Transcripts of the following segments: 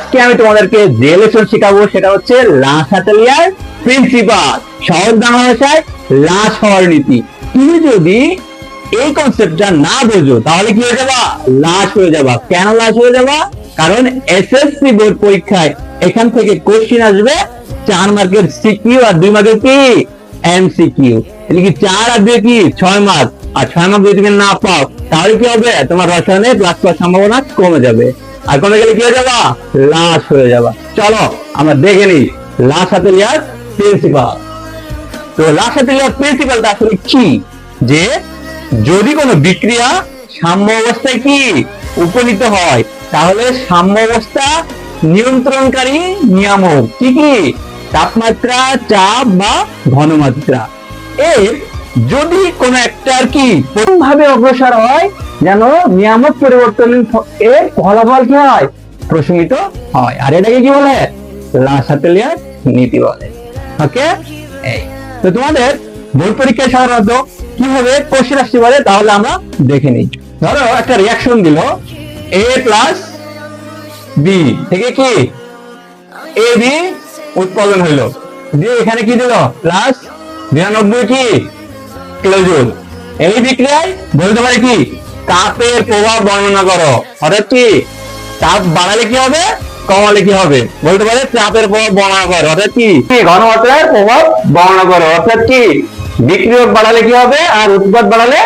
আজকে আমি তোমাদেরকে যে লেসন শেখাবো সেটা হচ্ছে লা শাতেলিয়ার প্রিন্সিপাল, সহজ বাংলা ভাষায় লাশ হওয়ার নীতি। তুমি যদি এই কনসেপ্টটা না বোঝো তাহলে কি হয়ে যাবা? লাশ হয়ে যাবা। কেন লাশ হয়ে যাবা? কারণ এসএসসি বোর্ড পরীক্ষায় এখান থেকে কোশ্চিন আসবে 4 মার্কের সিকিউ আর 2 মার্কের কি এমসিকিউ। এটা কি 4 আর 2 কি 6 মার্ক। আর 6 মার্ক যদি তুমি না পাও তাহলে কি হবে? তোমার রসায়নে প্লাস পাওয়ার সম্ভাবনা কমে যাবে। আর কমে গেলে কি হয়ে যাবা? লাশ হয়ে যাবা। চলো আমরা দেখে নিই লা শাতেলিয়ার প্রিন্সিপাল। তো লা শাতেলিয়ার প্রিন্সিপালটা আসলে কি? যে যদি কোনো বিক্রিয়া সাম্য অবস্থায় কি উপনীত হয় তাহলে সাম্য অবস্থা নিয়ন্ত্রণকারী নিয়ামক কি কি? তাপমাত্রা, চাপ বা ঘনমাত্রা এর যদি কোন একটা আর কি ভাবে অগ্রসর হয় যেন নিয়ামক পরিবর্তন এর ফলাফল কি হয়? প্রশমিত হয়। আর এটাকে কি বলে? লা শাতেলিয়ার নীতি বলে। ওকে, এই তো তোমাদের বোর্ড পরীক্ষায় সাধারণত কিভাবে কোশ্চেন আসতে পারে তাহলে আমরা দেখে নিই। ধরো একটা রিয়াকশন দিল এ প্লাস বি থেকে কি এ বি উৎপাদন হইল, দিয়ে এখানে কি দিল? প্লাস 99 কি কিলোজুল। এই বিক্রিয়ায় বলতে পারে কি তাপের প্রভাব বর্ণনা করো। অর্থাৎ কি তাপ বাড়ালে কি হবে, কমালে কি হবে? বলতে পারে চাপের প্রভাব বর্ণনা করো। অর্থাৎ কি ঘনমাত্রার প্রভাব বর্ণনা করো। অর্থাৎ কি বিক্রিয়ক বাড়ালে কি হবে আর উৎপাদ বাড়ালে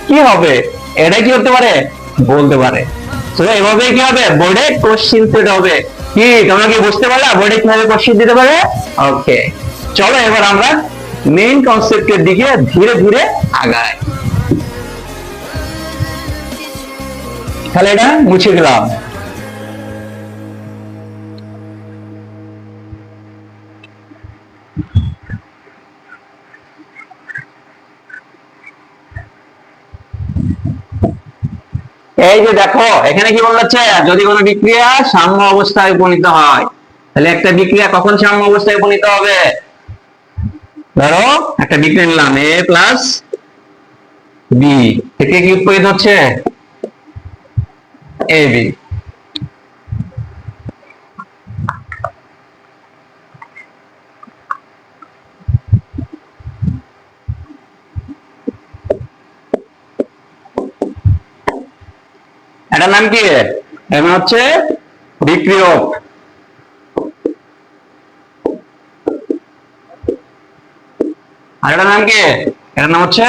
কি হবে, এটা কি করতে পারে? বলতে পারে। তো এভাবে কি হবে? বোর্ডে কোশ্চিন সেট হবে। কি তোমরা কি বুঝতে পারলা বোর্ডে কিভাবে কোশ্চিন দিতে পারে? ওকে, চলো এবার আমরা মেইন কনসেপ্টের দিকে ধীরে ধীরে আগাই। তাহলে এটা মুছে দিলাম। এই যে দেখো এখানে কি বলা হচ্ছে, যদি কোনো বিক্রিয়া সাম্য অবস্থায় উপনীত হয় তাহলে একটা বিক্রিয়া কখন সাম্য অবস্থায় উপনীত হবে? ধরো একটা বিক্রিয়া নিলাম এ প্লাস বি থেকে কি উপনীত হচ্ছে? A B. এটার নাম কি? এর নাম হচ্ছে বিক্রিয়ক। আর এটার নাম কি? এটার নাম হচ্ছে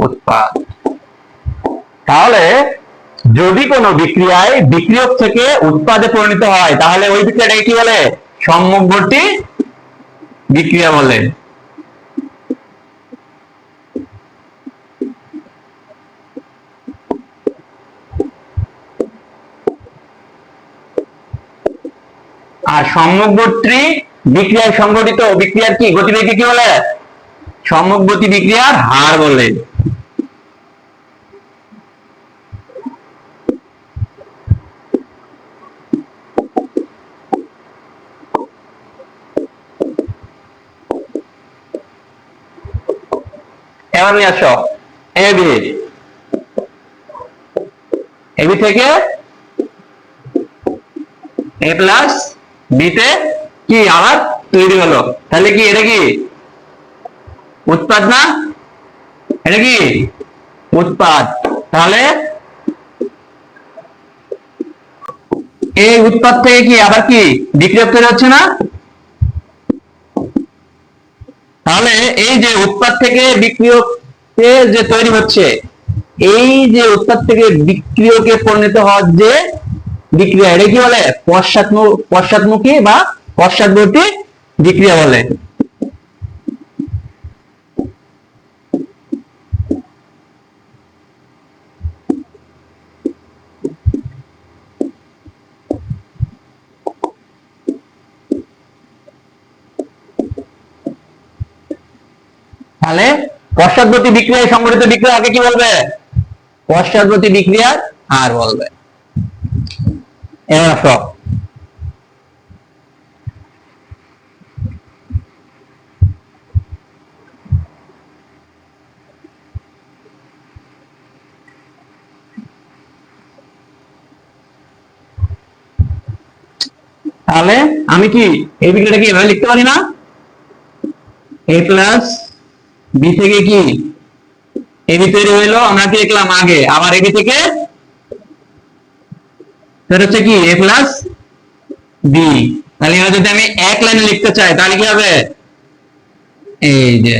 উৎপাদ। তাহলে যদি কোনো বিক্রিয়ায় বিক্রিয়ক থেকে উৎপাদে পরিণত হয় তাহলে ওই বিক্রিয়াটাকে কি বলে? সম্মুখবর্তী বিক্রিয়া বলে। আর সম্মুখবর্তী বিক্রিয়ায় সংঘটিত বিক্রিয়ার কি গতিবেগকে কি বলে? সম্মুখবর্তী বিক্রিয়ার হার বলে। এবার নিয়ে আসো এবি। এবি থেকে এ প্লাস বিতে কি আবার তৈরি হলো, তাহলে কি এটা কি উৎপাদ না? এটা কি উৎপাদ। তাহলে এই উৎপাদ থেকে কি আবার কি বিক্রিয়ক তৈরি হচ্ছে না? তাহলে এই যে উৎপাদ থেকে বিক্রিয়ক যে তৈরি হচ্ছে, এই যে উৎপাদ থেকে বিক্রিয়কে পরিণত হওয়ার যে বিক্রিয়া এটা কি বলে? পশ্চাৎমুখী বা পশ্চাৎবর্তী বিক্রিয়া বলে। তাহলে পশ্চাৎবর্তী বিক্রিয়ায় সংঘটিত বিক্রিয়াকে কি বলবে? পশ্চাৎবর্তী বিক্রিয়ার হার বলবে। এবার আসো তাহলে আমি কি এই বিক্রিয়াটাকে এভাবে লিখতে পারি না, এ প্লাস বি থেকে কি এবি তৈরি হইলো, আমরা কি লিখলাম আগে, আবার এবি থেকে হচ্ছে কি এ প্লাস বি। তাহলে এবার যদি আমি এক লাইনে লিখতে চাই তাহলে কি হবে, এই যে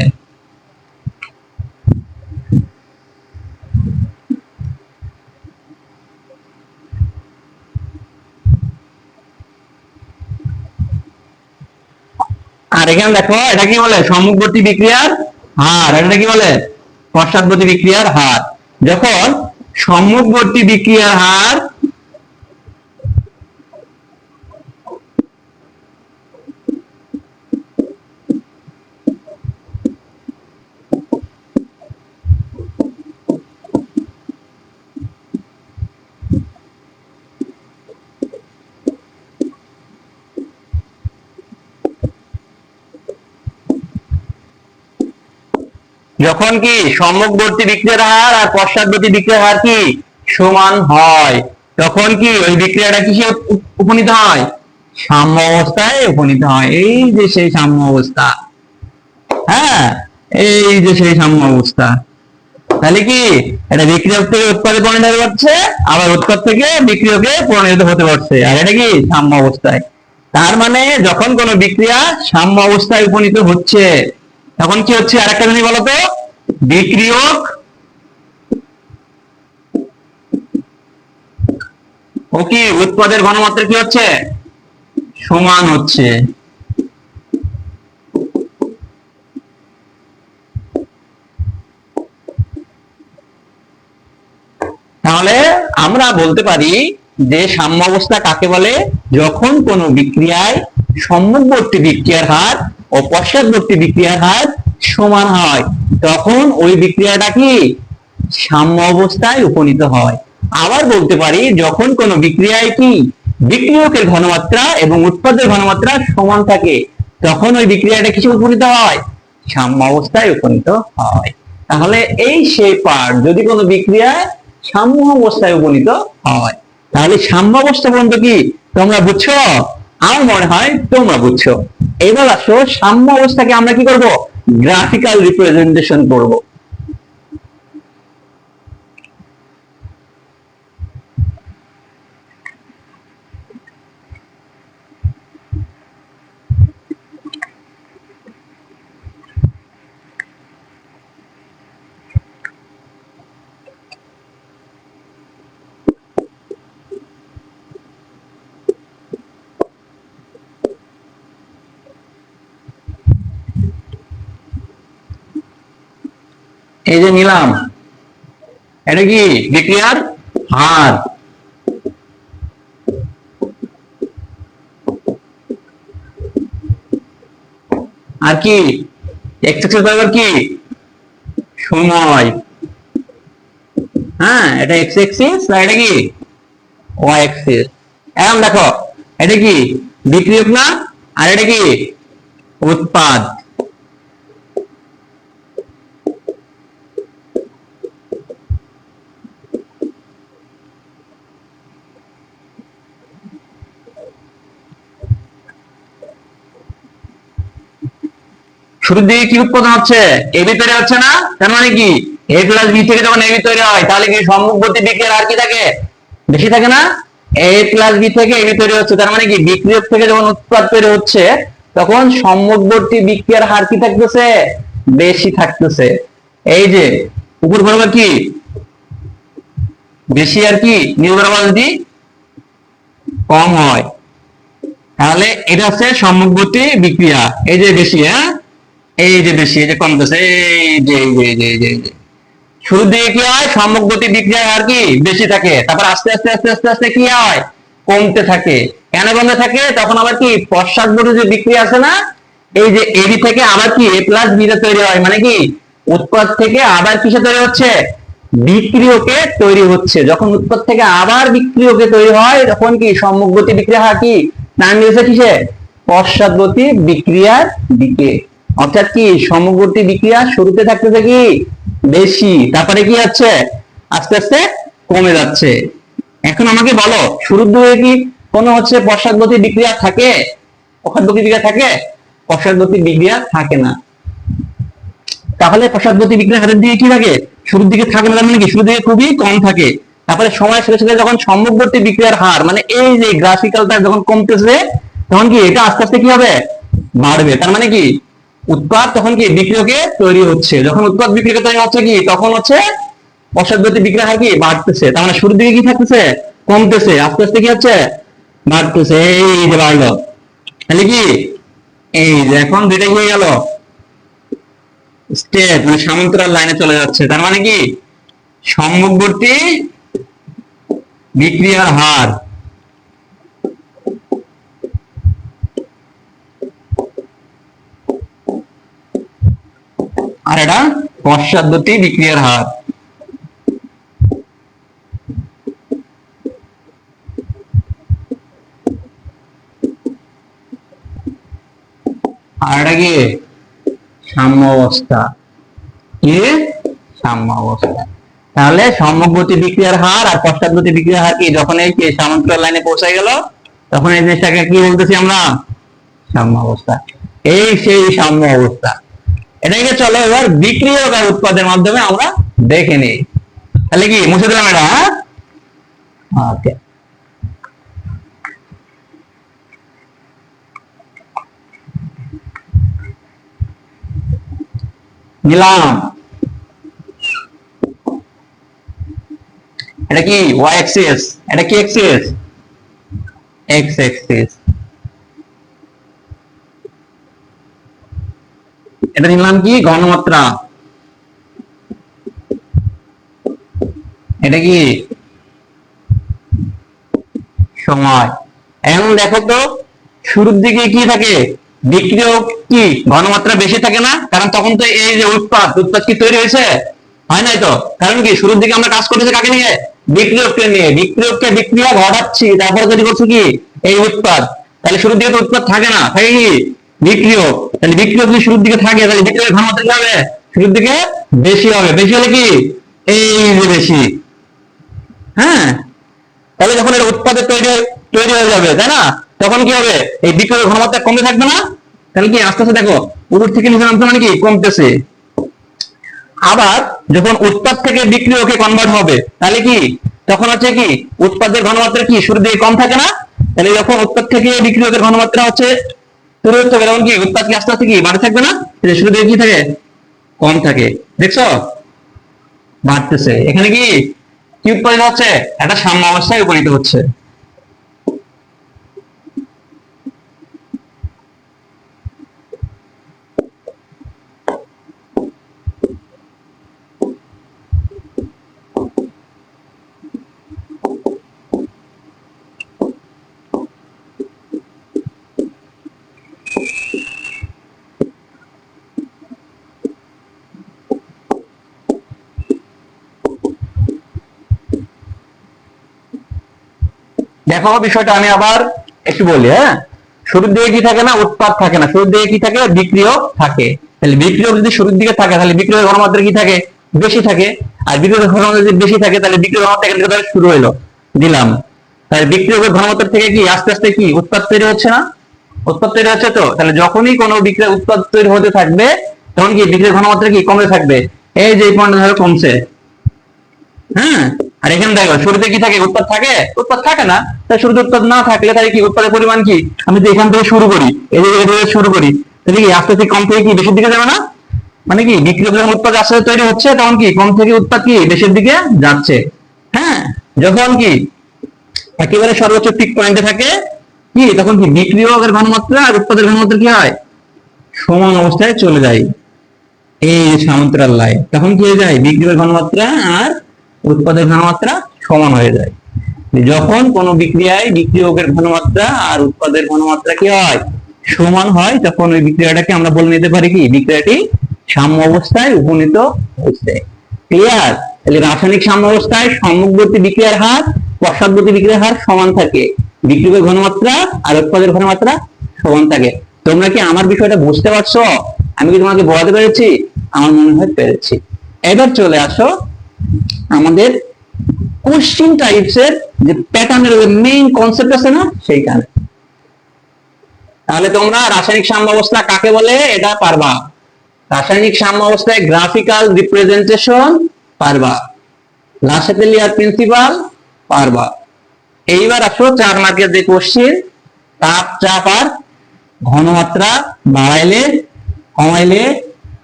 আর এখানে দেখো এটা কি বলে সম্মুখবর্তী বিক্রিয়ার হার, এটা কি বলে পশ্চাৎবর্তী বিক্রিয়ার হার। যখন সম্মুখবর্তী বিক্রিয়ার হার যখন কি সম্মুখবর্তী বিক্রিয়ার হার আর পশ্চাৎবর্তী বিক্রিয়ার হার কি সমান হয়, তখন কি ওই বিক্রিয়াটা কিসে উপনীত হয়, সাম্য অবস্থায় উপনীত হয়। এই যে সেই সাম্য অবস্থা, হ্যাঁ এই যে সেই সাম্য অবস্থা। তাহলে কি এটা বিক্রিয়ক থেকে উৎপাদে পরিণত হতে পারছে, আবার উৎপাদ থেকে বিক্রিয়কে পরিণত হতে পারছে, আর এটা কি সাম্য অবস্থায়। তার মানে যখন কোন বিক্রিয়া সাম্য অবস্থায় উপনীত হচ্ছে তখন কি হচ্ছে, আরেকটা জিনিস বলতো, বিক্রিয়ক ও কি উৎপাদের ঘনমাত্রা কি হচ্ছে সমান হচ্ছে। তাহলে আমরা বলতে পারি যে সাম্য অবস্থা কাকে বলে, যখন কোন বিক্রিয়ায় সম্মুখবর্তী বিক্রিয়ার হার ও পশ্চাৎবর্তী বিক্রিয়ার হার সমান হয় তখন ওই বিক্রিয়াটা কি সাম্য অবস্থায় উপনীত হয়। আবার বলতে পারি যখন কোন বিক্রিয়ায় কি বিক্রিয়কের ঘনমাত্রা এবং উৎপাদের ঘনমাত্রা সমান থাকে তখন ওই বিক্রিয়াটা কিসে উপনীত হয়, সাম্য অবস্থায় উপনীত হয়। তাহলে এই সেই পার্ট যদি কোনো বিক্রিয়ায় সাম্য অবস্থায় উপনীত হয়, তাহলে সাম্য অবস্থা পর্যন্ত কি তোমরা বুঝছো, আমার মনে হয় তোমরা বুঝছো। এবার আসো সাম্য অবস্থাকে আমরা কি করব, গ্রাফিক্যাল রিপ্রেজেন্টেশন করব। এই যে নিলাম, এটা কি বিক্রিয়ার হার, আর কি এক্স এক্সিস বরাবর কি সময়, হ্যাঁ এটা এক্স এক্সিস আর এটা কি ওয়াই এক্সিস। এখন দেখো এটা কি বিক্রিয়ক না, আর এটা কি উৎপাদ। শুরুর দিকে কি উৎপাদন হচ্ছে, এবি তৈরি হচ্ছে না, তার মানে কি এ প্লাস বি থেকে যখন এবি তৈরি হয় তাহলে কি সম্মুখবর্তী বিক্রিয়ার হার কি থাকে, বেশি থাকে না। এ প্লাস বি থেকে এবি তৈরি হচ্ছে তার মানে কি বিক্রিয়ক থেকে যখন উৎপাদ তৈরি হচ্ছে তখন সম্মুখবর্তী বিক্রিয়ার হার কি থাকতেছে, বেশি থাকতেছে। এই যে উপর বরাবর কি বেশি আর কি নিচ বরাবর যদি কম হয় তাহলে এটা হচ্ছে সম্মুখবর্তী বিক্রিয়া। এই যে বেশি, হ্যাঁ এই যে বেশি, এই যে কমতেছে, এই যে শুরুর দিকে কি হয় সম্মুখবর্তী বিক্রিয়া আর কি বেশি থাকে, তারপর আস্তে আস্তে আস্তে আস্তে আস্তে কি হয় কমতে থাকে। কেন কমতে থাকে, তখন আবার কি পশ্চাৎবর্তী যে বিক্রিয়া আছে না, এই যে এবি থেকে আবার কি এ প্লাস বি তৈরি হয়, মানে কি উৎপাদ থেকে আবার কিসে তৈরি হচ্ছে, বিক্রিয়কে তৈরি হচ্ছে। যখন উৎপাদ থেকে আবার বিক্রিয়কে তৈরি হয় তখন কি সম্মুখবর্তী বিক্রিয়া কি টান দিয়েছে কিসে, পশ্চাৎবর্তী বিক্রিয়ার দিকে। অর্থাৎ কি সম্মুখবর্তী বিক্রিয়া শুরুতে থাকতেছে কি বেশি, তারপরে কি হচ্ছে আস্তে আস্তে কমে যাচ্ছে। এখন আমাকে বলো শুরুর দিকে কি কোন হচ্ছে পশ্চাৎবর্তী বিক্রিয়া থাকে? পশ্চাৎবর্তী বিক্রিয়া থাকে? পশ্চাৎবর্তী বিক্রিয়া থাকে না। তাহলে পশ্চাৎবর্তী বিক্রিয়া হারের দিকে কি থাকে? শুরুর দিকে থাকে না, মানে কি শুরুর দিকে খুবই কম থাকে। তারপরে সময়ের সাথে সাথে যখন সম্মুখবর্তী বিক্রিয়ার হার, মানে এই যে গ্রাফিক্যালটা যখন কমতেছে, তখন কি এটা আস্তে আস্তে কি হবে? বাড়বে। তার মানে কি উৎপাদ তখন কি বিক্রিয়কে তৈরি হচ্ছে, যখন উৎপাদ বিক্রিয়কে তৈরি হচ্ছে কি তখন হচ্ছে পশ্চাৎবর্তী বিক্রিয়া হার কি বাড়তেছে। তার মানে শুরুর দিকে কি থাকতেছে? কমতেছে, আস্তে আস্তে কি হচ্ছে? বাড়তেছে। এই যে বাড়লো, তাহলে কি এই যে এখন দুইটা হয়ে গেল স্টেপ, মানে সমান্তরাল লাইনে চলে যাচ্ছে। তার মানে কি সম্মুখবর্তী বিক্রিয়ার হার আর এটা পশ্চাৎবর্তী বিক্রিয়ার হার। আর এটা কি সাম্য অবস্থা। কি সাম্য অবস্থা। তাহলে সম্মুখবর্তী বিক্রিয়ার হার আর পশ্চাৎবর্তী বিক্রিয়ার হার কি যখন এই সমান্তরাল লাইনে পৌঁছে গেল, তখন এই জিনিসটাকে কি বলতেছি আমরা? সাম্য অবস্থা। এই সেই সাম্য অবস্থা। এটাকে চলো এবার বিক্রিয়ক আর উৎপাদের মাধ্যমে আমরা দেখে নিই। তাহলে কি মুছে দিলাম এটা? হ্যাঁ, ওকে। নিলাম। এটা কি ওয়াই অ্যাক্সিস, এটা কি অ্যাক্সিস? X Axis. এটা নিলাম কি ঘনমাত্রা, এটা কি সময়। এখন দেখো তো শুরুর দিকে কি থাকে? বিক্রিয়ক কি ঘনমাত্রা বেশি থাকে না? কারণ তখন তো এই যে উৎপাদ কি তৈরি হয়েছে, হয় নাই তো? কারণ কি শুরুর দিকে আমরা কাজ করতেছি কাকে নিয়ে? বিক্রিয়ককে নিয়ে। বিক্রিয়ককে বিক্রিয়া ঘটাচ্ছি, তারপরে যদি করছি কি এই উৎপাদ। তাহলে শুরুর দিকে তো উৎপাদ থাকে না, থাকে কি বিক্রিয়ক। তাহলে বিক্রিয়ক যদি শুরুর দিকে থাকে তাহলে বিক্রিয়কের ঘনমাত্রা কি হবে? শুরুর দিকে বেশি হবে। বেশি হলে কি এই যে বেশি। হ্যাঁ, তাহলে যখন এটা উৎপাদে তৈরি তৈরি হয়ে যাবে, তাই না? তখন কি হবে? এই বিক্রিয়কের ঘনমাত্রা কমে থাকবে না? তাহলে কি আস্তে আস্তে দেখো উপর থেকে নিচে নামতে মানে কি কমতেছে। আবার যখন উৎপাদ থেকে বিক্রিয়কে কনভার্ট হবে, তাহলে কি তখন হচ্ছে কি উৎপাদের ঘনমাত্রা কি শুরুর দিকে কম থাকে না? তাহলে যখন উৎপাদ থেকে বিক্রিয়কের ঘনমাত্রা হচ্ছে শুরু হতে হবে, তখন কি উৎপাদ কি আস্তে আস্তে কি বাড়তে থাকবে না? শুরু দিকে কি থাকে? কম থাকে। দেখছো বাড়তেছে। এখানে কি কি উৎপাদিত হচ্ছে? একটা সাম্য অবস্থায় উপনীত হচ্ছে। দেখো বিষয়টা আমি আবার একটু বলি। হ্যাঁ, শুরুর দিকে কি থাকে না? উৎপাদ থাকে না। শুরুর দিকে কি থাকে? বিক্রিয়ক থাকে। তাহলে বিক্রিয়ক যদি শুরুর দিকে থাকে তাহলে বিক্রিয়কের ঘনমাত্রা কি থাকে? বেশি থাকে। আর বিক্রিয়কের ঘনমাত্রা যদি বেশি থাকে তাহলে বিক্রিয়কের ঘনমাত্রা এখান থেকে শুরু হলো দিলাম। তাহলে বিক্রিয়কের ঘনমাত্রা থেকে কি আস্তে আস্তে কি উৎপাদ তৈরি হচ্ছে না? উৎপাদ তৈরি হচ্ছে তো। তাহলে যখনই কোনো বিক্রিয়া উৎপাদ তৈরি হতে থাকবে তখন কি বিক্রিয়কের ঘনমাত্রা কি কমতে থাকবে। এই যে পয়েন্ট ধরে কমছে। হ্যাঁ, আর এখানে দেখো শুরুতে কি থাকে? উৎপাদ থাকে? উৎপাদ থাকে না। তাই শুরুতে উৎপাদ না থাকলে তাহলে কি উৎপাদের পরিমাণ কি আমি যদি এখান থেকে শুরু করি, এই যে শুরু করি, তাহলে কি আস্তে আস্তে কম থেকে কি বেশির দিকে যাবে না? মানে কি বিক্রিয়ক যখন উৎপাদ আস্তে আস্তে তৈরি হচ্ছে তখন কি কম থেকে উৎপাদ কি বেশির দিকে যাচ্ছে। হ্যাঁ, যখন কি একেবারে সর্বোচ্চ পিক পয়েন্টে থাকে কি তখন কি বিক্রিয়কের ঘনমাত্রা আর উৎপাদের ঘনমাত্রা কি হয়? সমান অবস্থায় চলে যায়। এই সমান্তরাল লাইন তখন কি হয়ে যায়? বিক্রিয়কের ঘনমাত্রা আর উৎপাদের ঘনমাত্রা সমান হয়ে যায়। যখন কোন বিক্রিয়ায় বিক্রিয়কের ঘনমাত্রা আর উৎপাদের ঘনমাত্রা কি হয়? সমান হয়, তখন ওই বিক্রিয়াটাকে আমরা বলে নিতে পারি কি বিক্রিয়াটি সাম্য অবস্থায় উপনীত হচ্ছে। ক্লিয়ার? তাহলে রাসায়নিক সাম্য অবস্থায় সম্মুখবর্তী বিক্রিয়ার হার পশ্চাৎবর্তী বিক্রিয়ার হার সমান থাকে, বিক্রিয়কের ঘনমাত্রা আর উৎপাদের ঘনমাত্রা সমান থাকে। তোমরা কি আমার বিষয়টা বুঝতে পারছো? আমি কি তোমাকে বোঝাতে পেরেছি? আমার মনে হয় পেরেছি। এবার চলে আসো আমাদের কোশ্চিন টাইপসের যে প্যাটার্নের মেইন কনসেপ্ট আছে না সেইখানে। তাহলে তোমরা রাসায়নিক সাম্যাবস্থা কাকে বলে এটা পারবা, রাসায়নিক সাম্যাবস্থায় গ্রাফিক্যাল রিপ্রেজেন্টেশন পারবা, লাসাতেলিয়ার প্রিন্সিপাল পারবা। এইবার আসো 4 মার্কের যে কোশ্চিন, তাপ চাপ আর ঘনমাত্রা বাড়াইলে কমাইলে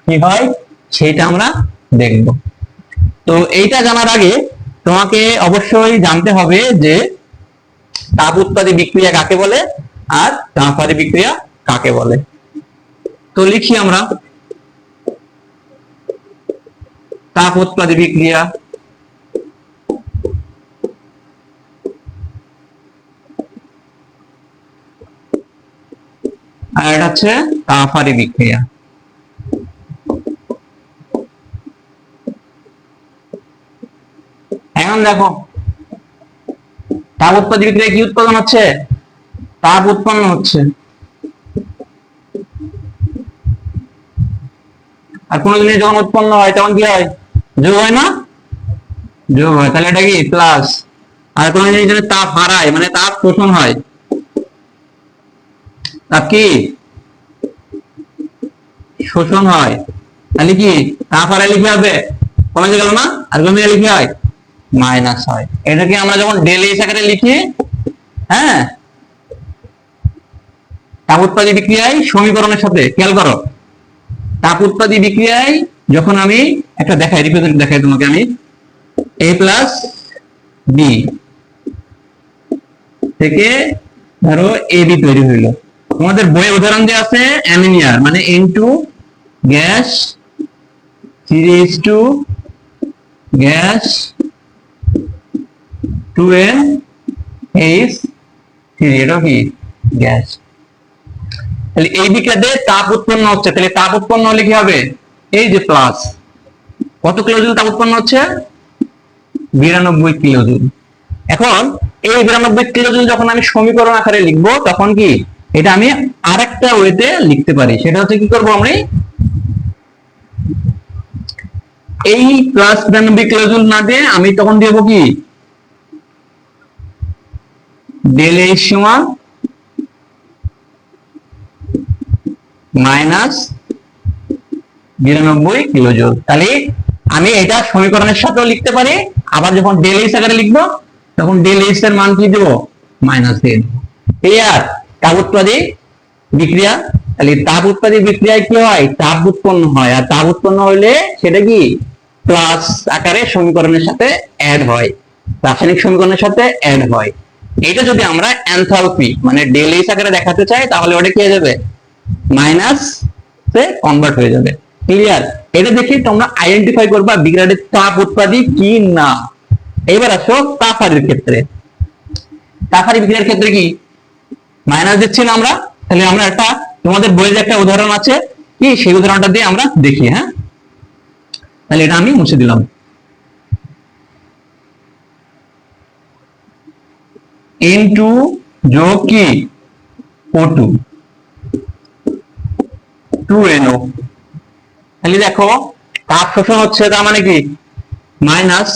কি হয় সেটা আমরা দেখব। তো এইটা জানার আগে তোমাকে অবশ্যই জানতে হবে যে তাপ উৎপাদী বিক্রিয়া কাকে বলে আর তাপহারী বিক্রিয়া কাকে বলে। তো লিখি আমরা তাপ উৎপাদী বিক্রিয়া, আর এটা হচ্ছে তাপহারী বিক্রিয়া। এখন দেখো তাপ উৎপাদী বিক্রিয়া কি উৎপাদন হচ্ছে, তাপ উৎপন্ন হচ্ছে। আর কোন জিনিস যখন উৎপন্ন হয় তখন কি হয়, যোগ হয় না, যোগ হয়, তাহলে এটা কি প্লাস। আর কোন জিনিস যদি তাপ হারায় মানে তাপ শোষণ হয়, তাপ কি শোষণ হয়, তাহলে কি তাপ হারাইলে কি হবে, কমে গেল না, আর কমে গেলে কি হয় মাইনাস হয়। এটাকে আমরা যখন ডেল এইচ আকারে লিখি, হ্যাঁ, তাপ উৎপাদী বিক্রিয়ায় সমীকরণের সাথে, খেয়াল করো, তাপ উৎপাদী বিক্রিয়ায় যখন আমি একটা দেখাই, রিপ্রেজেন্ট দেখাই তোমাকে, আমি a প্লাস বি থেকে ধরো এ বি তৈরি হইলো। তোমাদের বইয়ে উদাহরণ দিয়ে আছে অ্যামোনিয়ার, মানে N2 gas 3H2 gas 2NH3, এটাও কি গ্যাস। তাহলে এই বিক্রিয়াতে তাপ উৎপন্ন হচ্ছে, তাহলে তাপ উৎপন্ন হলে কি হবে, এই যে প্লাস, কত কিলোজুল তাপ উৎপন্ন হচ্ছে, 92 কিলোজুল। এখন এই 92 কিলোজুল যখন আমি সমীকরণ আকারে লিখবো তখন কি এটা আমি আরেকটা ওয়েতে লিখতে পারি, সেটা হচ্ছে কি করবো, আমরা এই প্লাস 92 কিলোজুল না দিয়ে আমি তখন দেবো কি ডেল এইচ সমান মাইনাস 92 কিলোজুল। তাহলে আমি এটা সমীকরণের সাথেও লিখতে পারি, আবার যখন ডেল এইচ আকারে লিখবো তখন ডেল এইচ এর মান কি দেবো, মাইনাস দিয়ে দেবো। ক্লিয়ার? তাপ উৎপাদী বিক্রিয়া, তাহলে তাপ উৎপাদী বিক্রিয়ায় কি হয়, তাপ উৎপন্ন হয়, আর তাপ উৎপন্ন হলে সেটা কি প্লাস আকারে সমীকরণের সাথে অ্যাড হয়, রাসায়নিক সমীকরণের সাথে অ্যাড হয়। এটা যদি আমরা এনথালপি মানে ডেল এইচ আকারে দেখাতে চাই তাহলে ওটা কি হয়ে যাবে, মাইনাস তে কনভার্ট হয়ে যাবে। ক্লিয়ার? এটা দেখে তোমরা আইডেন্টিফাই করবা বিক্রিয়াটির তাপ উৎপাদী কি না। এবার আসো তাপহারীর ক্ষেত্রে, তাপহারী বিক্রিয়ার ক্ষেত্রে কি মাইনাস দিচ্ছি না আমরা, তাহলে আমরা একটা তোমাদের বইয়ে একটা উদাহরণ আছে কি সেই উদাহরণটা দিয়ে আমরা দেখি। হ্যাঁ, তাহলে এটা আমি মুছে দিলাম। N2 যোগ কি O2 2NO, তাহলে দেখো তাপ শোষণ হচ্ছে, তার মানে কি মাইনাস,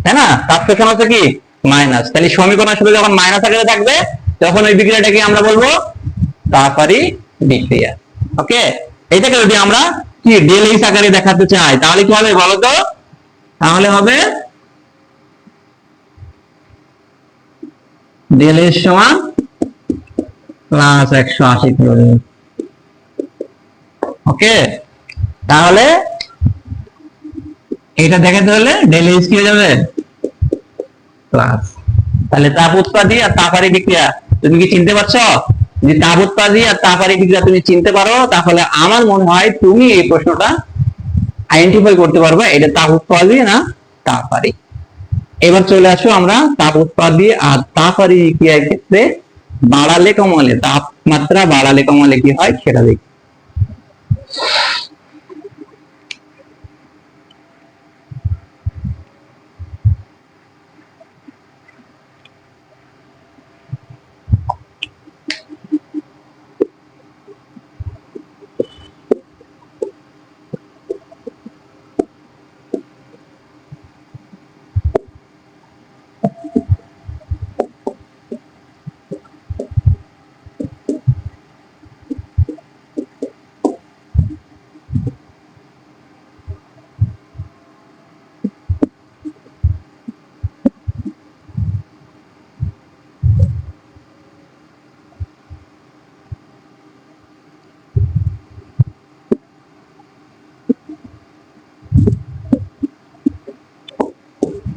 তাই না, তাপ শোষণ হচ্ছে কি মাইনাস। তাহলে সমীকরণের সাথে যখন মাইনাস আকারে থাকবে তখন ওই বিক্রিয়াটাকে আমরা বলবো তাপহারী বিক্রিয়া। ওকে, এটাকে যদি আমরা কি ডেল এইচ আকারে দেখাতে চাই তাহলে কি হবে বলো তো, তাহলে হবে ডেল এইচ সমান প্লাস 180 কিলোজুল। ওকে, তাহলে এটা দেখাতে হলে ডেল এইচ কি হয়ে যাবে প্লাস। তাহলে তাপ উৎপাদী আর তাপহারী বিক্রিয়া তুমি কি চিনতে পারছো, যে তাপ উৎপাদী আর তাপহারী বিক্রিয়া তুমি চিনতে পারো তাহলে আমার মনে হয় তুমি এই প্রশ্নটা আইডেন্টিফাই করতে পারবে এটা তাপ উৎপাদী না তাপহারী। এবার চলে আসো আমরা তাপ উৎপাদী আর তাপহারী বিক্রিয়ার ক্ষেত্রে বাড়ালে কমালে, তাপমাত্রা বাড়ালে কমালে কি হয় সেটা দেখি।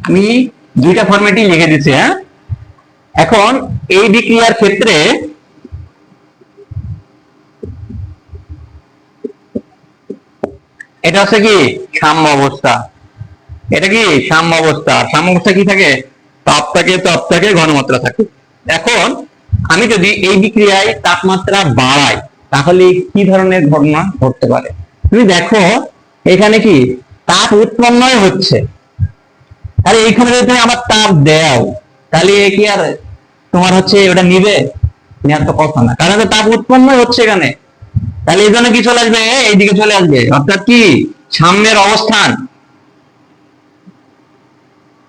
আমি দুইটা ফরম্যাটই লিখে দিচ্ছি। হ্যাঁ, এখন এই বিক্রিয়ার ক্ষেত্রে এটা হচ্ছে কি সাম্য অবস্থা। এটা কি সাম্য অবস্থা। সাম্য অবস্থা কি থাকে? তাপ থাকে ঘনমাত্রা থাকে। এখন আমি যদি এই বিক্রিয়ায় তাপমাত্রা বাড়াই তাহলে কি ধরনের ঘটনা ঘটতে পারে? তুমি দেখো এখানে কি তাপ উৎপন্নই হচ্ছে, তাহলে এইখানে যদি তুমি আবার তাপ দাও তাহলে কি আর তোমার হচ্ছে ওটা নিবে? নেওয়ার তো কথা না, কারণ তাপ উৎপন্নই হচ্ছে এখানে। তাহলে এই জন্য কি চলে আসবে? এইদিকে চলে আসবে, অর্থাৎ কি সাম্যের অবস্থান।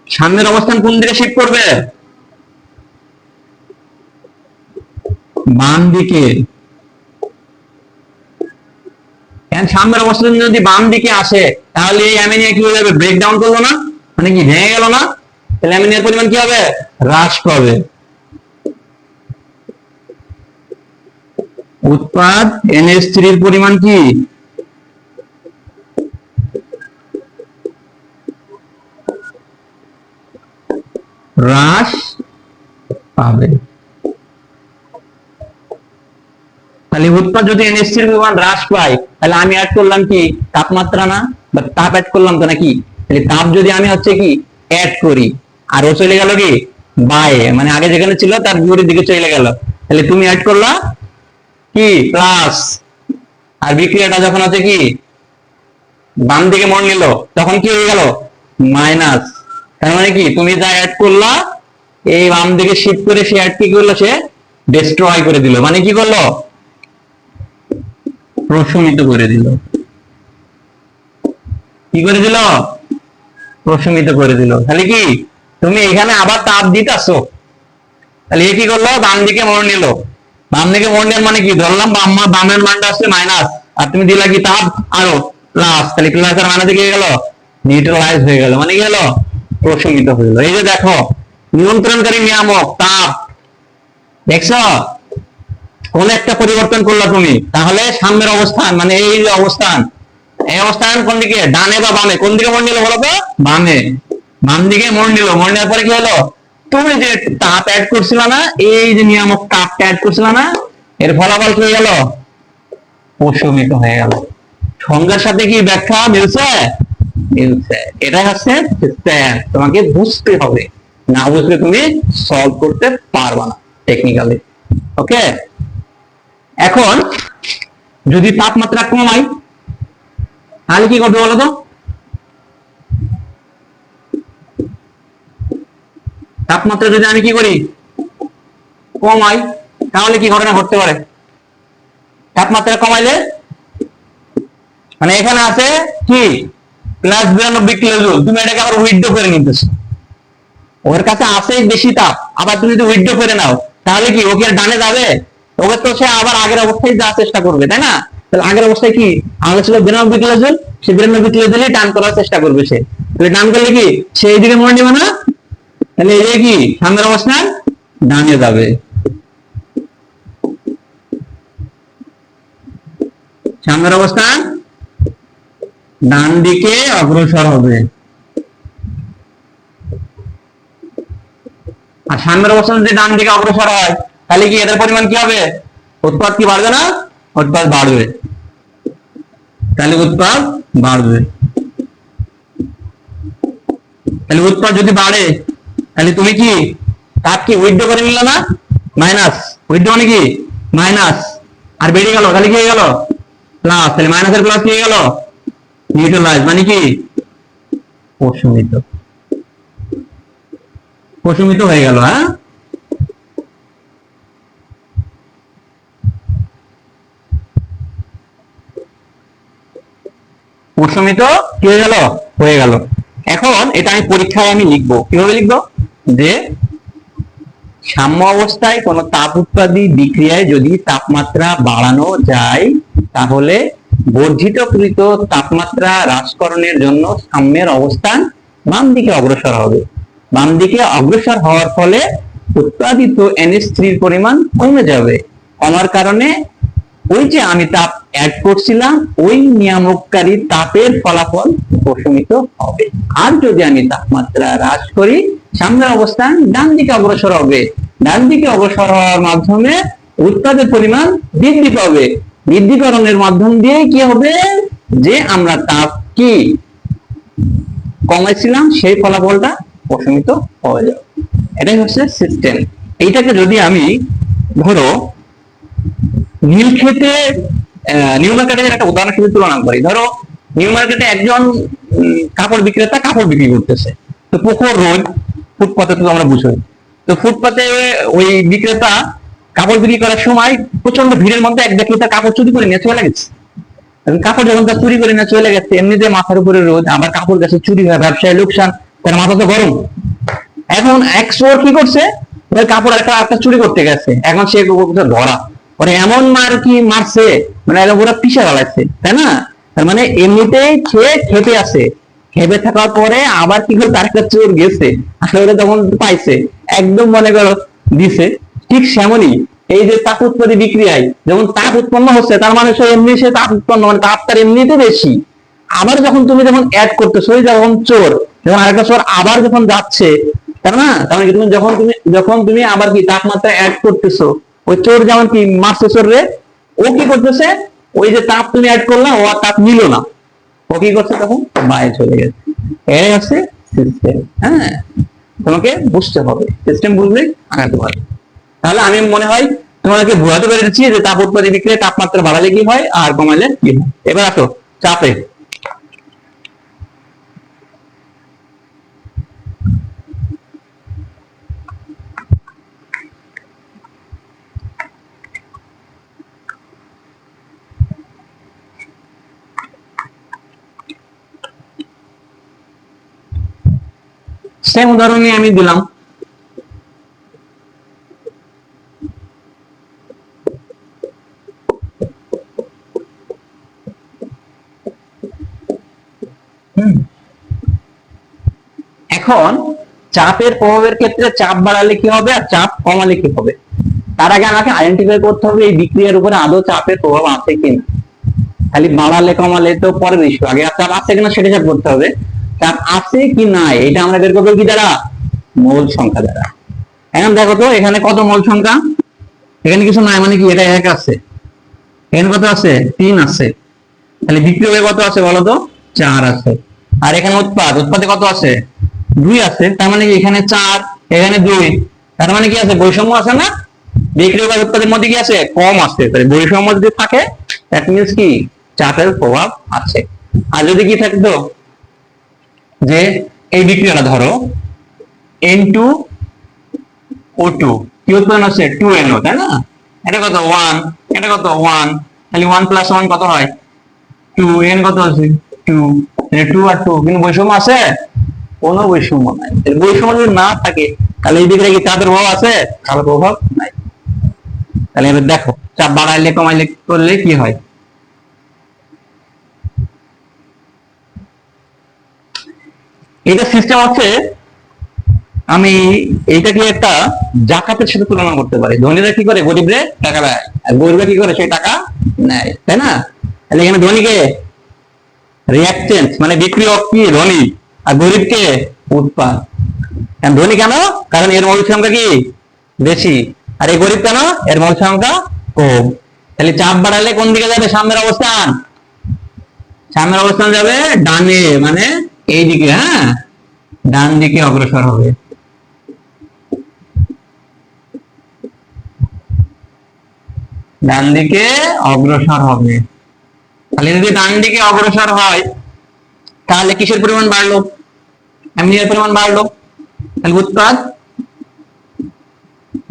সাম্যের অবস্থান কোন দিকে শিফট করবে? বাম দিকে। সাম্যের অবস্থান যদি বাম দিকে আসে তাহলে এই অ্যামোনিয়া কি হয়ে যাবে? ব্রেকডাউন করলো না, মানে কি ভেঙে গেল না? তাহলে অ্যামোনিয়ার পরিমাণ কি হবে? হ্রাস পাবে। উৎপাদ NH3 এর পরিমাণ কি হ্রাস পাবে। তাহলে উৎপাদ যদি NH3 এর পরিমাণ হ্রাস পায় তাহলে আমি অ্যাড করলাম কি তাপমাত্রা না, বা তাপ অ্যাড করলাম তো নাকি? তাহলে তাপ যদি আমি হচ্ছে কি অ্যাড করি আর ও চলে গেল কি বায়ে, মানে আগে যেখানে ছিল তার বিপরীত দিকে চলে গেল, তাহলে তুমি অ্যাড করলা কি প্লাস, আর বিক্রিয়াটা যখন হচ্ছে কি বাম দিকে মোড় নিল তখন কি হয়ে গেল? মাইনাস। তার মানে কি তুমি যা অ্যাড করলা এই বাম দিকে শিফট করে সে অ্যাড কি করলো? সে ডিস্ট্রয় করে দিল, মানে কি করলো? প্রশমিত করে দিল। কি করে দিল? প্রশমিত করে দিল। তাহলে কি তুমি এখানে আবার তাপ দিতেছো, তাহলে এ কি করলো? বাম দিকে মোড় নিল। বাম দিকে মোড় নেওয়ার মানে কি? ধরলাম বামের মানটা আসছে মাইনাস, আর তুমি দিলা কি তাপ আরো প্লাস, তাহলে প্লাস আর মাইনাস কি হয়ে গেল? নিউট্রালাইজ হয়ে গেল, মানে কি হলো? প্রশমিত হয়ে গেল। এই যে দেখো নিয়ন্ত্রণকারী নিয়ামক তাপ, দেখছো কোন একটা পরিবর্তন করলা তুমি, তাহলে সাম্যের অবস্থান মানে এই যে অবস্থান, এই অবস্থান কোন দিকে? ডানে বা বামে? কোন দিকে মোড় নিল বলো তো? বামে। বাম দিকে মোড় নিল, মোড় নেওয়ার পরে কি হলো? তুমি যে তাপ অ্যাড করছিল না, এই যে নিয়ামক তাপটা অ্যাড করছিল না, এর ফলাফল কি হয়ে গেল? প্রশমিত হয়ে গেল। সংজ্ঞার সাথে কি ব্যাখ্যা মিলছে? মিলছে। এটা হচ্ছে তোমাকে বুঝতে হবে, না বুঝলে তুমি সলভ করতে পারবা না টেকনিক্যালি। ওকে, এখন যদি তাপমাত্রা কমাই তাহলে কি করবে বলো তো? তাপমাত্রা যদি আমি কি করি? কমাই, তাহলে কি ঘটনা ঘটতে পারে? তাপমাত্রা কমাইলে মানে এখানে আছে কি +92 কিলোজুল, তুমি এটাকে আবার উইথড্র করে নিতেছো। ওর কাছে আছে বেশি তাপ, আবার তুমি যদি উইথড্র করে নাও তাহলে কি ওকে ডানে যাবে? ওকে তো সে আবার আগের অবস্থায় যাওয়ার চেষ্টা করবে, তাই না? তাহলে আগের অবস্থায় কি আমাদের ছিল 92 কিলোজুল, সে 92 কিলোজুলই টান করার চেষ্টা করবে। সে তাহলে টান করলে কি সে এইদিকে মোড় নেবে না? তাহলে এই কি সামনের অবস্থান ডানে যাবে। সামনের অবস্থান ডান দিকে অগ্রসর হবে। আর সামনের অবস্থান যদি ডান দিকে অগ্রসর হয় তাহলে কি এদের পরিমাণ কি হবে? উৎপাদ কি বাড়বে না? উৎপাদ বাড়বে। তাহলে উৎপাদ বাড়বে। তাহলে উৎপাদ যদি বাড়ে তাহলে তুমি কি তাপ কি উইথড্র করে নিল না? মাইনাস। উইথড্র মানে কি মাইনাস, আর বেড়ে গেল তাহলে কি হয়ে গেল? প্লাস। তাহলে মাইনাসের প্লাস কি হয়ে গেল? নিউট্রালাইজ, মানে কি প্রশমিত। প্রশমিত হয়ে গেল। হ্যাঁ, প্রশমিত কি হয়ে গেল? হয়ে গেল। এখন এটা আমি পরীক্ষায় আমি লিখবো, কিভাবে লিখবো? যে সাম্য অবস্থায় কোন তাপ উৎপাদী বিক্রিয়ায় যদি তাপমাত্রা বাড়ানো যায় তাহলে বর্ধিতকৃত তাপমাত্রা হ্রাসকরণের জন্য সাম্যের অবস্থান বাম দিকে অগ্রসর হবে। বাম দিকে অগ্রসর হওয়ার ফলে উৎপাদিত NH3 এর পরিমাণ কমে যাবে। কমার কারণে ওই যে আমি তাপ অ্যাড করছিলাম ওই নিয়ামককারী তাপের ফলাফল প্রশমিত হবে। আর যদি আমি তাপমাত্রা হ্রাস করি সামনের অবস্থান ডান দিকে অগ্রসর হবে, ডান দিকে অগ্রসর হওয়ার মাধ্যমে উৎপাদের পরিমাণ বৃদ্ধি পাবে, বৃদ্ধিকরণের মাধ্যম দিয়ে কি হবে যে আমরা তাপ কি কমাইছিলাম সেই ফলাফলটা প্রশমিত হয়ে যাবে। এটাই হচ্ছে সিস্টেম। এইটাকে যদি আমি ধরো নীল ক্ষেতে নিউ মার্কেটের একটা উদাহরণ হিসেবে তুলনা করি, ধরো নিউ মার্কেটে একজন কাপড় বিক্রেতা কাপড় বিক্রি করতেছে, তো প্রখর রোদ, ফুটপাতে তো আমরা বুঝি, তো ফুটপাতে ওই বিক্রেতা কাপড় বিক্রি করার সময় প্রচন্ড ভিড়ের মধ্যে এক ব্যক্তি তার কাপড় চুরি করে নিয়ে চলে গেছে। কাপড় যখন তার চুরি করে নিয়ে চলে গেছে, এমনিতে মাথার উপরে রোদ, আবার কাপড় গেছে চুরি হয়, ব্যবসায় লোকসান, তার মাথা তো গরম। এখন এক চোর কি করছে, কাপড় একটা চুরি করতে গেছে, এখন সে ধরা পরে এমন মার কি মারছে, মানে ওরা পিষে গেলাচ্ছে, তাই না? তার মানে এমনিতেই সে খেপে আছে, খেপে থাকার পরে আবার কি করে তার একটা চোর গেছে, আসলে তখন পাইছে, একদম মনে করো দিছে। ঠিক সেমনই এই যে তাপ উৎপাদী বিক্রিয়ায় যেমন তাপ উৎপন্ন হচ্ছে, তার মানে এমনি সে তাপ উৎপন্ন, মানে তাপ তার এমনিতে বেশি। আবার যখন তুমি যখন অ্যাড করতেছো, যখন চোর, যখন আরেকটা চোর আবার যখন যাচ্ছে, তাই না? তার মানে যখন তুমি আবার কি তাপমাত্রা অ্যাড করতেছো, ওই চোর যেমন কি মারছে চোর রে, ও কি করতেছে, ওই যে তাপ তুমি অ্যাড করলা ও আর তাপ নিল না, ও কি করছে তখন বাইরে চলে গেছে। এই হচ্ছে সিস্টেম। হ্যাঁ, তোমাকে বুঝতে হবে, সিস্টেম বুঝলে আগাতে পারবে। তাহলে আমি মনে হয় তোমাকে বোঝাতে পেরেছি যে তাপ উৎপাদী বিক্রিয়ায় তাপমাত্রা বাড়ালে কি হয় আর কমালে কি হয়। এবার আসো চাপে। সেম উদাহরণই আমি দিলাম। এখন চাপের প্রভাবের ক্ষেত্রে চাপ বাড়ালে কি হবে আর চাপ কমালে কি হবে, তার আগে আমাকে আইডেন্টিফাই করতে হবে এই বিক্রিয়ার উপরে আদৌ চাপের প্রভাব আছে কিনা। খালি বাড়ালে কমালে তো পরের ইস্যু, আগে চাপ আছে কিনা সেটা চেক করতে হবে। চাপ আছে কি নাই এটা আমরা বের করবো কি দ্বারা, মোল সংখ্যা দ্বারা। এখন দেখো তো এখানে কত মোল সংখ্যা, এখানে কিছু নাই মানে কি এটা এক আছে, এখানে কত আছে 3 আছে, তাহলে বিক্রিয়া কত আছে বলো তো 4 আছে। আর এখানে উৎপাদে কত আছে 2 আছে, তার মানে কি এখানে 4 এখানে 2, তার মানে কি আছে বৈষম্য আছে না, বিক্রিয়া উৎপাদের মধ্যে কি আছে কম আছে, তাহলে বৈষম্য যদি থাকে দ্যাট মিন্স কি চাপের প্রভাব আছে। আর যদি কি থাকতো যে এই বিক্রিয়াটা ধরো N2O2 কি উৎপাদন আছে 2NO, তাই না? এটা কত 1, এটা কত 1, তাহলে 1 + 1 কত হয় 2, N কত আছে 2, 2 আর 2, কিন্তু বৈষম্য আছে, কোনো বৈষম্য নাই। বৈষম্য যদি না থাকে তাহলে এই বিক্রিয়া কি চাপের প্রভাব আছে, চাপের প্রভাব নাই। তাহলে এবার দেখো চাপ বাড়াইলে কমাইলে করলে কি হয়। এটা সিস্টেম হচ্ছে, আমি এইটাকে একটা জাকাতের সাথে তুলনা করতে পারি। ধনীরা কি করে গরিবরে টাকা দেয়, আর গরিবরা কি করে সেই টাকা নেয়, তাই না? তাহলে এখানে ধনীকে রিঅ্যাকটেন্ট মানে বিক্রিয়ক কি ধনী, আর গরিবকে উৎপাদ। ধনী কেন, কারণ এর মোল সংখ্যা কি বেশি, আর এই গরিব কেন, এর মোল সংখ্যা কম। তাহলে চাপ বাড়ালে কোন দিকে যাবে, সামনের অবস্থান, সামনের অবস্থান যাবে ডানে, মানে এই দিকে। হ্যাঁ, ডান দিকে অগ্রসর হবে। ডান দিকে অগ্রসর হবে। তাহলে যদি ডান দিকে অগ্রসর হয় তাহলে কিসের পরিমাণ বাড়লো, অ্যামোনিয়ার পরিমাণ বাড়লো, তাহলে উৎপাদ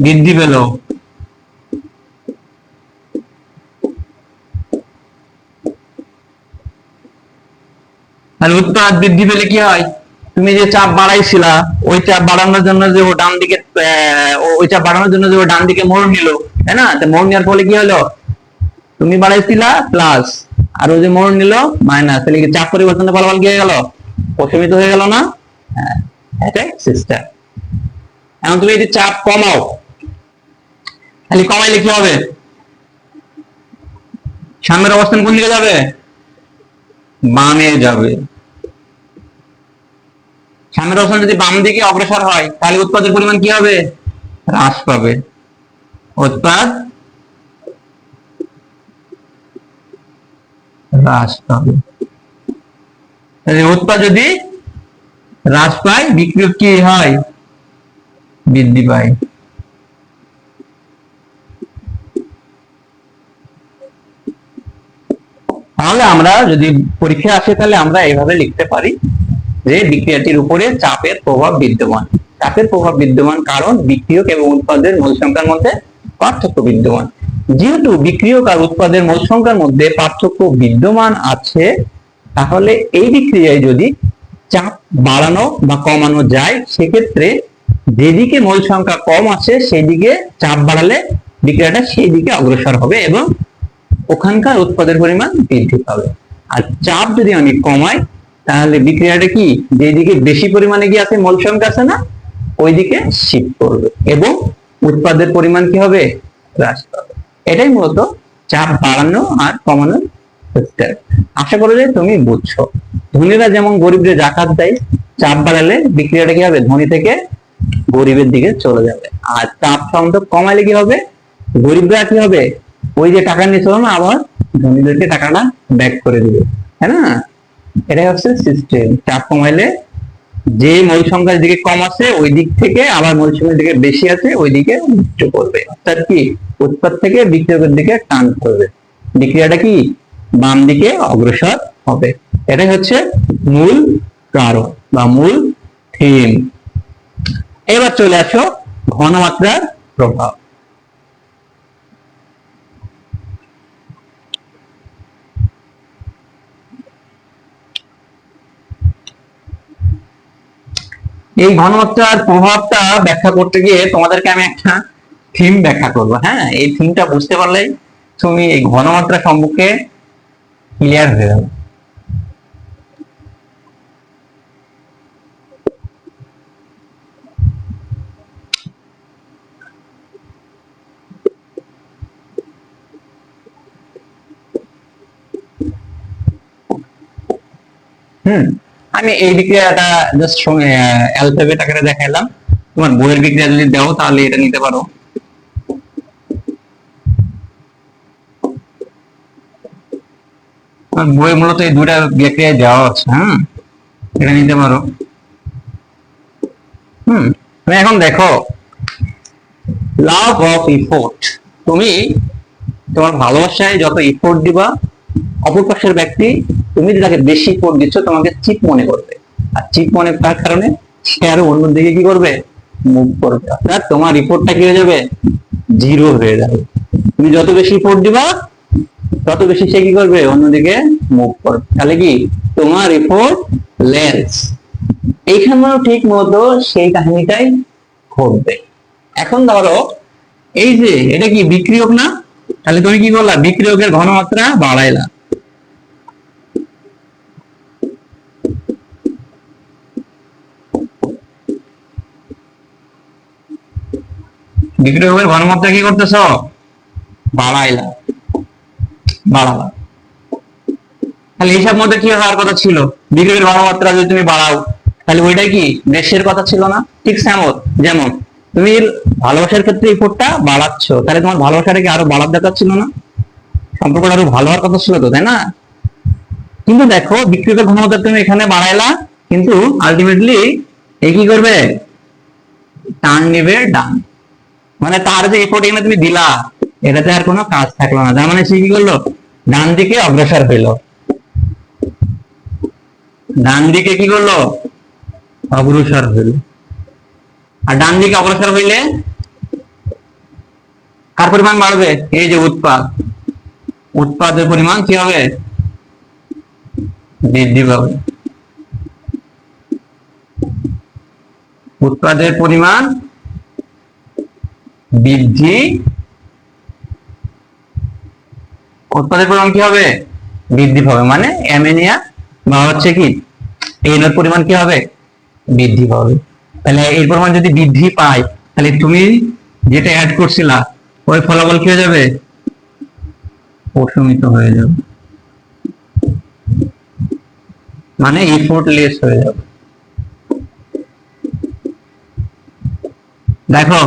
বৃদ্ধি পেল। তাহলে উৎপাদ বৃদ্ধি পেলে কি হয়, তুমি যে চাপ বাড়াইছিলা ওই চাপ বাড়ানোর জন্য যে ও ডান দিকে ওই চাপ বাড়ানোর জন্য যে ও ডান দিকে মোড় নিল, তাই না? তো মোড় নেওয়ার ফলে কি হলো, তুমি বাড়াইছিলা প্লাস আর ওই যে মোড় নিল মাইনাস, তাহলে কি চাপ পরিবর্তনের ফলাফল কি হয়ে গেল, প্রশমিত হয়ে গেল না? হ্যাঁ, এটাই সিস্টেম। এখন তুমি যদি চাপ কমাও, তাহলে কমাইলে কি হবে, সাম্যের অবস্থান কোন দিকে যাবে? বামে যাবে। সাম্যের অবস্থান যদি বাম দিকে অগ্রসর হয় তাহলে উৎপাদের পরিমাণ কি হবে? হ্রাস পাবে। উৎপাদ হ্রাস পাবে। উৎপাদ যদি হ্রাস পায় বিক্রিয়ক কি হয়? বৃদ্ধি পায়। তাহলে আমরা যদি পরীক্ষা আসে তাহলে আমরা এইভাবে লিখতে পারি যে বিক্রিয়াটির উপরে চাপের প্রভাব বিদ্যমান। চাপের প্রভাব বিদ্যমান কারণ বিক্রিয়ক এবং উৎপাদের মোল সংখ্যার মধ্যে পার্থক্য বিদ্যমান। যেহেতু বিক্রিয়ক আর উৎপাদের মোল সংখ্যার মধ্যে পার্থক্য বিদ্যমান আছে, তাহলে এই বিক্রিয়ায় যদি চাপ বাড়ানো বা কমানো যায়, সেক্ষেত্রে যেদিকে মোল সংখ্যা কম আছে সেই দিকে চাপ বাড়ালে বিক্রিয়াটা সেই দিকে অগ্রসর হবে এবং ওখানকার উৎপাদের পরিমাণ বৃদ্ধি পাবে। আর চাপ যদি আমি কমাই তাহলে বিক্রিয়াটা কি যেদিকে বেশি পরিমাণে কি আছে মোল সংখ্যা আছে না, ওইদিকে শিফট করবে এবং উৎপাদের পরিমাণ কি হবে? হ্রাস পাবে। এটাই মূলত চাপ বাড়ানো আর কমানোর ক্ষেত্রে। আশা করি যে তুমি বুঝছো। ধনীরা যেমন গরিবদের জাকাত দেয়, চাপ বাড়ালে বিক্রিয়াটা কি হবে? ধনী থেকে গরিবের দিকে চলে যাবে। আর চাপ সাধারণত কমাইলে কি হবে? গরিবরা কি হবে? ওই যে টাকা নিয়েছিল না, আবার ধনীদেরকে টাকাটা ব্যাক করে দিবে, তাই না? এটাই হচ্ছে সিস্টেম। চাপ কমাইলে যে মোল সংখ্যার দিকে কম আছে ওই দিক থেকে আবার মোল সংখ্যার দিকে বেশি আছে ওই দিকে উচ্চ করবে, অর্থাৎ কি উৎপাদ থেকে বিক্রিয়কের দিকে টান করবে। বিক্রিয়াটা কি বাম দিকে অগ্রসর হবে। এটাই হচ্ছে মূল কারণ বা মূল থিম। এবার চলে আসো ঘনমাত্রার প্রভাব। এই ঘনমাত্রার প্রভাবটা ব্যাখ্যা করতে গিয়ে তোমাদেরকে আমি একটা থিম ব্যাখ্যা করব। হ্যাঁ, এই থিমটা বুঝতে পারলেই তুমি এই ঘনমাত্রা সম্পর্কে ক্লিয়ার হয়ে যাবে। আমি এই বিক্রিয়াটা জাস্ট অ্যালফাবেট আকারে দেখাইলাম। তোমার বইয়ের বিক্রিয়া যদি দাও তাহলে এটা নিতে পারো। বই মূলত এই দুটা বিক্রিয়া দেওয়া আছে। এটা নিতে পারো। তুমি এখন দেখো লাভ অফ ইফোর্ট। তুমি তোমার ভালোবাসায় যত ইফোর্ট দিবা, অপর পাশের ব্যক্তি তুমি যাকে বেশি ইফোর্ট দিচ্ছ তোমাকে চিপ মনে করবে, আর চিপ মনে করার কারণে সে আরো অন্যদিকে কি করবে? মুভ করবে। অর্থাৎ তোমার রিপোর্টটা কি হয়ে যাবে? জিরো হয়ে যাবে। তুমি যত বেশি ইফোর্ট দিবা তত বেশি সে কি করবে? অন্যদিকে মুভ করবে। তাহলে কি তোমার ইফোর্ট লেস। এইখানেও ঠিক মতো সেই কাহিনীটাই ঘটবে। এখন ধরো এই যে এটা কি বিক্রিয়ক না, তাহলে তুমি কি করলা? বিক্রিয়কের ঘনমাত্রা বাড়াইলা। বিক্রিয়কের ঘনমাত্রা কি করতেছ? বাড়াইলা। তাহলে এইসব মধ্যে কি হওয়ার কথা ছিল? বিক্রিয়কের ঘনমাত্রা যদি তুমি বাড়াও তাহলে ওইটাই কি রেশের কথা ছিল না? ঠিক যেমন তুমি ভালোবাসার ক্ষেত্রে ইফোর্টটা বাড়াচ্ছ, তাহলে তোমার ভালোবাসাটা কি আরো বাড়ার দরকার ছিল না? সম্পর্কটা আরো ভালো হওয়ার কথা ছিল তো, তাই না? কিন্তু দেখো বিক্রিয়কের ঘনমাত্রা তুমি এখানে বাড়াইলা, কিন্তু আলটিমেটলি এই কি করবে? টান নিবে ডান। মানে তার যে এফোর্ট এখানে তুমি দিলা এটাতে আর কোনো কাজ থাকলো না। তার মানে সে কি করলো? ডান দিকে অগ্রসর হইলো। ডান দিকে কি করলো? অগ্রসর হইল। আর ডান দিকে অগ্রসর হইলে কার পরিমাণ বাড়বে? এই যে উৎপাদের পরিমাণ কি হবে? বৃদ্ধি পাবে। উৎপাদের পরিমাণ বৃদ্ধি, উৎপাদের পরিমাণ কি হবে? বৃদ্ধি পাবে। মানে অ্যামোনিয়া বা হচ্ছে কি এর পরিমাণ কি হবে? বৃদ্ধি পাবে। তাহলে এর পরিমাণ যদি বৃদ্ধি পায় তাহলে তুমি যেটা অ্যাড করছিলা ওই ফলাফল কি হয়ে যাবে? প্রশমিত হয়ে যাবে, মানে এফোর্টলেস হয়ে যাবে। দেখো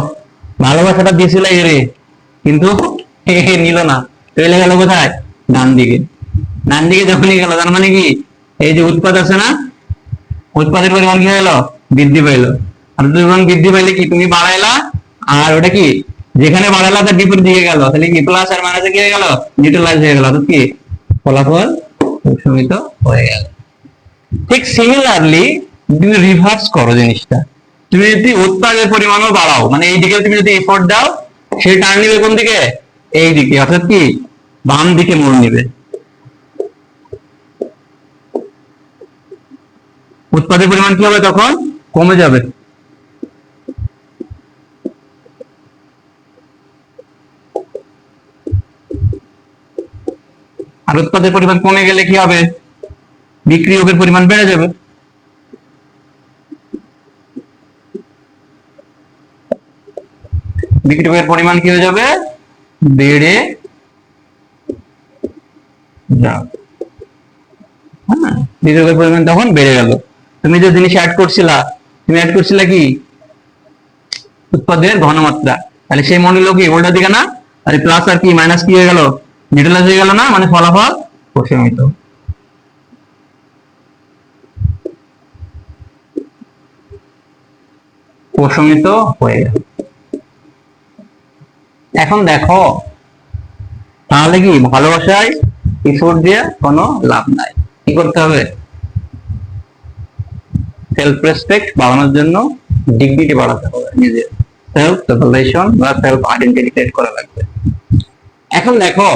ভালোবাসাটা দিয়েছিল এরে, কিন্তু নিল না, চলে গেল কোথায়? ডান দিকে। ডান দিকে যখনই গেল তার মানে কি, এই যে উৎপাদ আছে না, উৎপাদের পরিমাণ কি হলো? বৃদ্ধি পাইলো। আর পরিমাণ বৃদ্ধি পাইলে কি তুমি বাড়াইলা, আর ওটা কি যেখানে বাড়াইলা তার বিপরীত দিকে গেল, তাহলে কি প্লাস আর মাইনাসে কি হয়ে গেল? নিউট্রালাইজ হয়ে গেল, অর্থাৎ কি ফলাফল প্রশমিত হয়ে গেল। ঠিক সিমিলারলি তুমি রিভার্স করো জিনিসটা, তুমি যদি উৎপাদের পরিমাণও বাড়াও, মানে এই দিকে তুমি যদি এফোর্ট দাও, সে টার্ন নিবে কোন দিকে? এই দিকে, অর্থাৎ কি বাম দিকে মোড় নিবে। উৎপাদের পরিমাণ কি হবে তখন? কমে যাবে। আর উৎপাদের পরিমাণ কমে গেলে কি হবে? বিক্রিয়কের পরিমাণ বেড়ে যাবে। বিক্রিয়কের পরিমাণ কি হয়ে যাবে? বেড়ে যাবে। হ্যাঁ, বিক্রিয়কের পরিমাণ তখন বেড়ে গেল। তুমি যে জিনিস অ্যাড করছিলা, তুমি অ্যাড করছিলা কি? উৎপাদের ঘনমাত্রা। তাহলে সেই মনে হলো কি উল্টা দিকে না, আর প্লাস আর কি মাইনাস কি হয়ে গেল? নিউট্রালাইজ হয়ে গেল না, মানে ফলাফল প্রশমিত। প্রশমিত হয়ে গেল। এখন দেখো তাহলে কি ভালোবাসায় এফোর্ট দিয়ে কোনো লাভ নাই, কি করতে হবে? সেলফ রেসপেক্ট বাড়ানোর জন্য ডিগনিটি বাড়াতে হবে, নিজের সেলফ রেভেলেশন বা সেলফ আইডেন্টিটি ক্রিয়েট করা লাগবে। এখন দেখো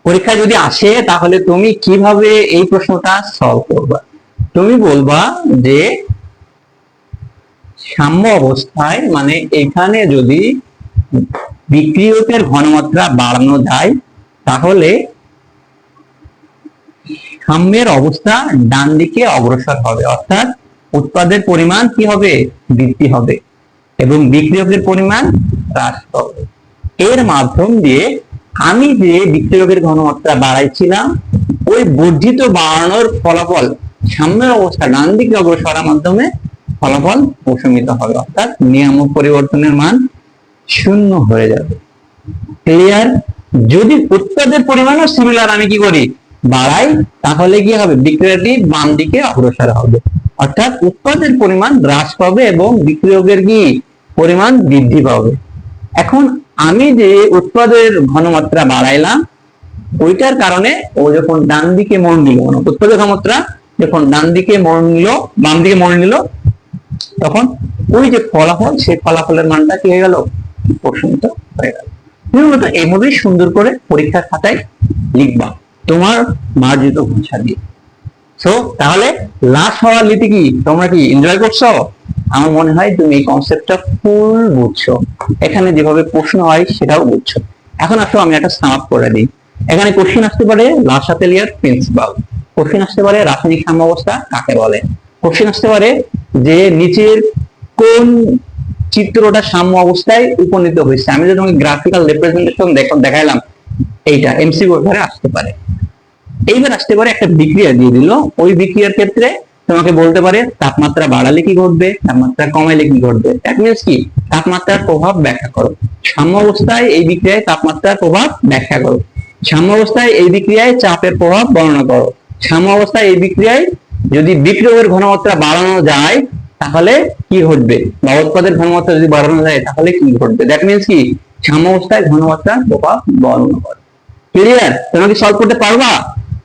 পরীক্ষায় যদি আসে তাহলে তুমি কিভাবে এই প্রশ্নটা সলভ করবা? তুমি বলবা যে সাম্য অবস্থায়, মানে এখানে যদি বিক্রিয়কের ঘনমাত্রা বাড়ানো যায় তাহলে সাম্যের অবস্থা ডান দিকে অগ্রসর হবে, অর্থাৎ উৎপাদের পরিমাণ কি হবে? বৃদ্ধি হবে এবং বিক্রিয়কের পরিমাণ হ্রাস পাবে। এর মাধ্যম দিয়ে আমি যে বিক্রিয়কের ঘনমাত্রা বাড়াইছিলাম, ওই বর্ধিত বাড়ানোর ফলাফল সাম্যের অবস্থা ডান দিকে অগ্রসরের মাধ্যমে ফলাফল প্রশমিত হবে, অর্থাৎ নিয়ামক পরিবর্তনের মান শূন্য হয়ে যাবে। ক্লিয়ার? যদি উৎপাদের পরিমাণও সিমিলার আমি কি করি? বাড়াই, তাহলে কি হবে? বিক্রিয়াটি বাম দিকে অগ্রসর হবে, অর্থাৎ উৎপাদের পরিমাণ হ্রাস পাবে এবং বিক্রিয়কের কি পরিমাণ বৃদ্ধি পাবে। এখন আমি যে উৎপাদের ঘনমাত্রা বাড়াইলাম, ওইটার কারণে ও যখন ডান দিকে মোড় নিল, মানে উৎপাদের ঘনমাত্রা যখন ডান দিকে মোড় নিল, বাম দিকে মোড় নিল, তখন ওই যে ফলাফল, সেই ফলাফলের মানটা কি হয়ে গেল? প্রশমিত হয়ে গেল। এইভাবেই সুন্দর করে পরীক্ষার খাতায় লিখবা তোমার মার্জিত ভাষা দিয়ে। সো তাহলে লাস্ট হওয়ার নীতি কি তোমরা কি এনজয় করছো? আমার মনে হয় তুমি এই কনসেপ্টটা ফুল বুঝছো, এখানে যেভাবে প্রশ্ন হয় সেটাও বুঝছো। এখন আসো আমি একটা সাম আপ করে দিই। এখানে কোশ্চেন আসতে পারে লা শাতেলিয়ার প্রিন্সিপাল, কোশ্চেন আসতে পারে রাসায়নিক সাম্যাবস্থা কাকে বলে, কোশ্চেন আসতে পারে যে নিচের কোন চিত্রটা সাম্য অবস্থায় উপনীত হয়েছে। আমি যদি তোমাকে গ্রাফিক্যাল রিপ্রেজেন্টেশন দেখাইলাম, এইটা এমসিকিউ ধরে আসতে পারে। এইবার আসতে পারে একটা বিক্রিয়া দিয়ে দিল, ওই বিক্রিয়ার ক্ষেত্রে তোমাকে বলতে পারে তাপমাত্রা বাড়ালে কি ঘটবে, তাপমাত্রা কমাইলে কি ঘটবে। দ্যাট মিন্স কি তাপমাত্রার প্রভাব ব্যাখ্যা করো। সাম্য অবস্থায় এই বিক্রিয়ায় তাপমাত্রার প্রভাব ব্যাখ্যা করো। সাম্য অবস্থায় এই বিক্রিয়ায় চাপের প্রভাব বর্ণনা করো। সাম্য অবস্থায় এই বিক্রিয়ায় যদি বিক্রিয়কের ঘনমাত্রা বাড়ানো যায় তাহলে কি ঘটবে, বা উৎপাদের ঘনমাত্রা যদি বাড়ানো যায় তাহলে কি ঘটবে। দ্যাট মিন্স কি সাম্য অবস্থায় ঘনমাত্রার প্রভাব বর্ণনা করো। ক্লিয়ার? তোমরা কি সলভ করতে পারবা?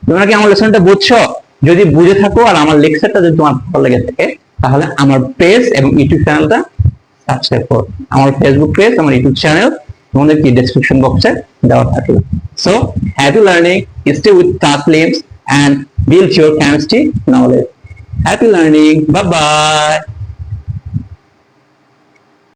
তোমরা কি আমার লেসনটা বুঝছো? যদি বুঝে থাকো আর আমার লেকচারটা যদি তোমার ভালো লেগে থাকে তাহলে আমার পেজ এবং ইউটিউব চ্যানেলটা সাবস্ক্রাইব করো। আমার ফেসবুক পেজ, আমার ইউটিউব চ্যানেল তোমাদের কি ডেসক্রিপশন বক্সে দেওয়া থাকবে। So happy learning, stay with Tasleems and build your chemistry knowledge. Happy learning. Bye bye.